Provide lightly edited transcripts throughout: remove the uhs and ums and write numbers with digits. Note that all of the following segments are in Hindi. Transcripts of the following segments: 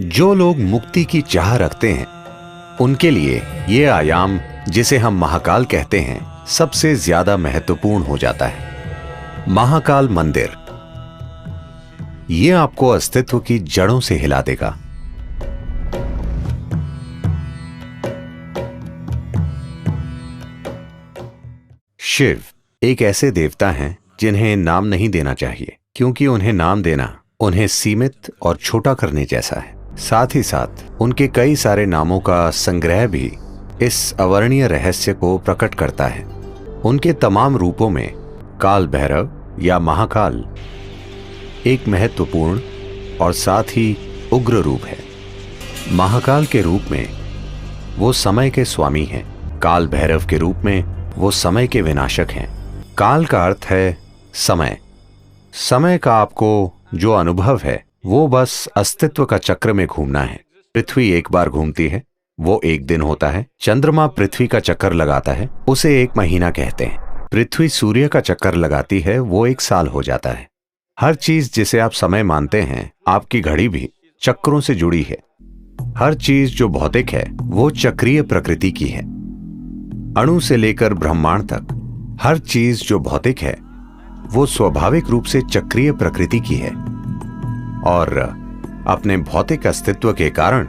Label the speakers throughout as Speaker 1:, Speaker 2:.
Speaker 1: जो लोग मुक्ति की चाह रखते हैं उनके लिए ये आयाम, जिसे हम महाकाल कहते हैं, सबसे ज्यादा महत्वपूर्ण हो जाता है। महाकाल मंदिर ये आपको अस्तित्व की जड़ों से हिला देगा। शिव एक ऐसे देवता हैं जिन्हें नाम नहीं देना चाहिए, क्योंकि उन्हें नाम देना उन्हें सीमित और छोटा करने जैसा है। साथ ही साथ उनके कई सारे नामों का संग्रह भी इस अवर्णीय रहस्य को प्रकट करता है। उनके तमाम रूपों में काल भैरव या महाकाल एक महत्वपूर्ण और साथ ही उग्र रूप है। महाकाल के रूप में वो समय के स्वामी हैं, काल भैरव के रूप में वो समय के विनाशक हैं। काल का अर्थ है समय। समय का आपको जो अनुभव है वो बस अस्तित्व का चक्र में घूमना है। पृथ्वी एक बार घूमती है, वो एक दिन होता है। चंद्रमा पृथ्वी का चक्कर लगाता है, उसे एक महीना कहते हैं। पृथ्वी सूर्य का चक्कर लगाती है, वो एक साल हो जाता है। हर चीज जिसे आप समय मानते हैं, आपकी घड़ी भी चक्रों से जुड़ी है। हर चीज जो भौतिक है वो चक्रीय प्रकृति की है। अणु से लेकर ब्रह्मांड तक हर चीज जो भौतिक है वो स्वाभाविक रूप से चक्रीय प्रकृति की है, और अपने भौतिक अस्तित्व के कारण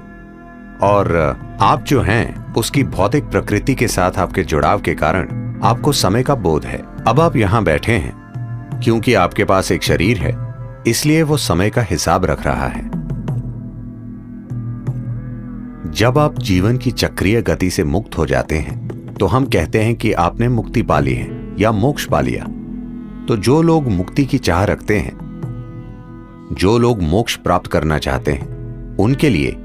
Speaker 1: और आप जो हैं उसकी भौतिक प्रकृति के साथ आपके जुड़ाव के कारण आपको समय का बोध है। अब आप यहां बैठे हैं क्योंकि आपके पास एक शरीर है, इसलिए वो समय का हिसाब रख रहा है। जब आप जीवन की चक्रीय गति से मुक्त हो जाते हैं तो हम कहते हैं कि आपने मुक्ति पा ली है या मोक्ष पा लिया। तो जो लोग मुक्ति की चाह रखते हैं, जो लोग मोक्ष प्राप्त करना चाहते हैं, उनके लिए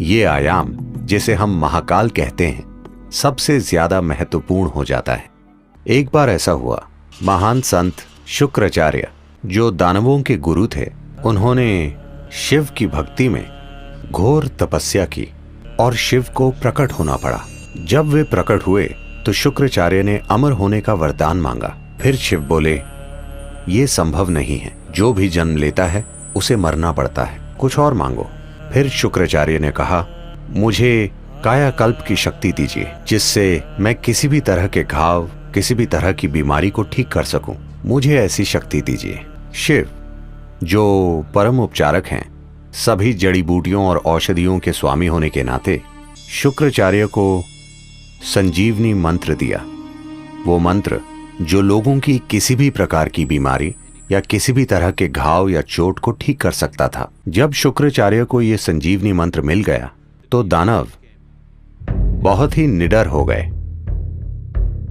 Speaker 1: ये आयाम, जिसे हम महाकाल कहते हैं, सबसे ज्यादा महत्वपूर्ण हो जाता है। एक बार ऐसा हुआ, महान संत शुक्राचार्य जो दानवों के गुरु थे, उन्होंने शिव की भक्ति में घोर तपस्या की और शिव को प्रकट होना पड़ा। जब वे प्रकट हुए तो शुक्राचार्य ने अमर होने का वरदान मांगा। फिर शिव बोले, ये संभव नहीं है, जो भी जन्म लेता है उसे मरना पड़ता है, कुछ और मांगो। फिर शुक्राचार्य ने कहा, मुझे कायाकल्प की शक्ति दीजिए, जिससे मैं किसी भी तरह के घाव, किसी भी तरह की बीमारी को ठीक कर सकूं। मुझे ऐसी शक्ति दीजिए। शिव जो परम उपचारक हैं, सभी जड़ी बूटियों और औषधियों के स्वामी होने के नाते शुक्राचार्य को संजीवनी मंत्र दिया। वो मंत्र जो लोगों की किसी भी प्रकार की बीमारी या किसी भी तरह के घाव या चोट को ठीक कर सकता था। जब शुक्राचार्य को यह संजीवनी मंत्र मिल गया तो दानव बहुत ही निडर हो गए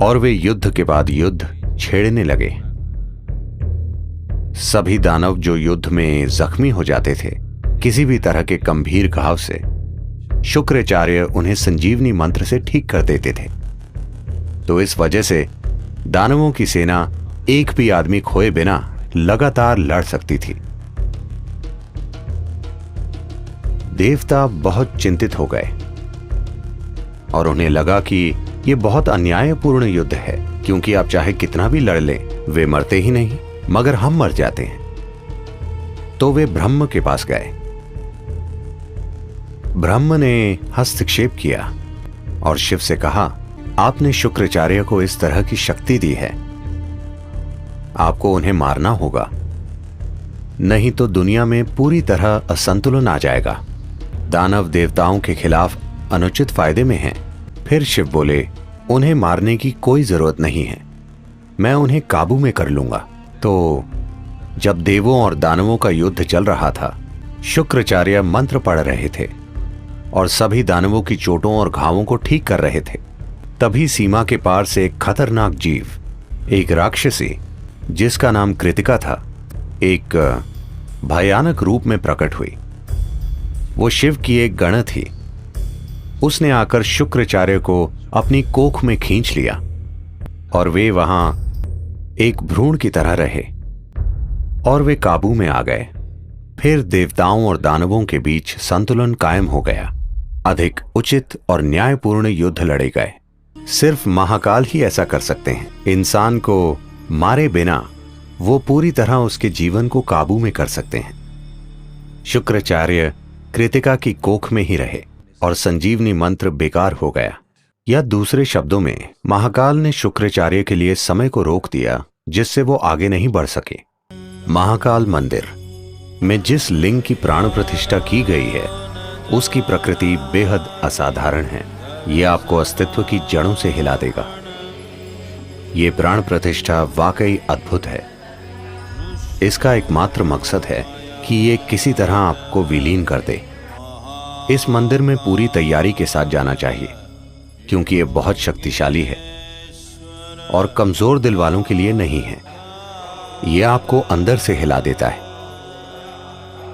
Speaker 1: और वे युद्ध के बाद युद्ध छेड़ने लगे। सभी दानव जो युद्ध में जख्मी हो जाते थे, किसी भी तरह के गंभीर घाव से, शुक्राचार्य उन्हें संजीवनी मंत्र से ठीक कर देते थे। तो इस वजह से दानवों की सेना एक भी आदमी खोए बिना लगातार लड़ सकती थी। देवता बहुत चिंतित हो गए और उन्हें लगा कि यह बहुत अन्यायपूर्ण युद्ध है, क्योंकि आप चाहे कितना भी लड़ लें, वे मरते ही नहीं, मगर हम मर जाते हैं। तो वे ब्रह्म के पास गए। ब्रह्म ने हस्तक्षेप किया और शिव से कहा, आपने शुक्राचार्य को इस तरह की शक्ति दी है, आपको उन्हें मारना होगा, नहीं तो दुनिया में पूरी तरह असंतुलन आ जाएगा। दानव देवताओं के खिलाफ अनुचित फायदे में हैं। फिर शिव बोले, उन्हें मारने की कोई जरूरत नहीं है, मैं उन्हें काबू में कर लूंगा। तो जब देवों और दानवों का युद्ध चल रहा था, शुक्राचार्य मंत्र पढ़ रहे थे और सभी दानवों की चोटों और घावों को ठीक कर रहे थे। तभी सीमा के पार से एक खतरनाक जीव, एक राक्षसी जिसका नाम कृतिका था, एक भयानक रूप में प्रकट हुई। वो शिव की एक गण थी। उसने आकर शुक्राचार्य को अपनी कोख में खींच लिया और वे वहां एक भ्रूण की तरह रहे और वे काबू में आ गए। फिर देवताओं और दानवों के बीच संतुलन कायम हो गया। अधिक उचित और न्यायपूर्ण युद्ध लड़े गए। सिर्फ महाकाल ही ऐसा कर सकते हैं। इंसान को मारे बिना वो पूरी तरह उसके जीवन को काबू में कर सकते हैं। शुक्राचार्य कृतिका की कोख में ही रहे और संजीवनी मंत्र बेकार हो गया। या दूसरे शब्दों में, महाकाल ने शुक्राचार्य के लिए समय को रोक दिया, जिससे वो आगे नहीं बढ़ सके। महाकाल मंदिर में जिस लिंग की प्राण प्रतिष्ठा की गई है, उसकी प्रकृति बेहद असाधारण है। यह आपको अस्तित्व की जड़ों से हिला देगा। ये प्राण प्रतिष्ठा वाकई अद्भुत है। इसका एकमात्र मकसद है कि ये किसी तरह आपको विलीन कर दे। इस मंदिर में पूरी तैयारी के साथ जाना चाहिए, क्योंकि ये बहुत शक्तिशाली है और कमजोर दिल वालों के लिए नहीं है। यह आपको अंदर से हिला देता है।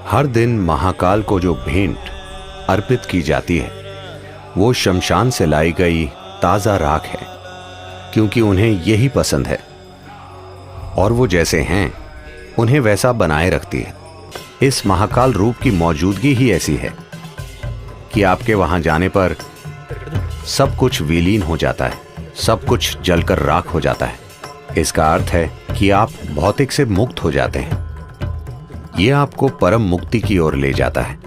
Speaker 1: हर दिन महाकाल को जो भेंट अर्पित की जाती है, वो शमशान से लाई गई ताजा राख है, क्योंकि उन्हें यही पसंद है और वो जैसे हैं उन्हें वैसा बनाए रखती है। इस महाकाल रूप की मौजूदगी ही ऐसी है कि आपके वहां जाने पर सब कुछ विलीन हो जाता है, सब कुछ जलकर राख हो जाता है। इसका अर्थ है कि आप भौतिक से मुक्त हो जाते हैं। यह आपको परम मुक्ति की ओर ले जाता है।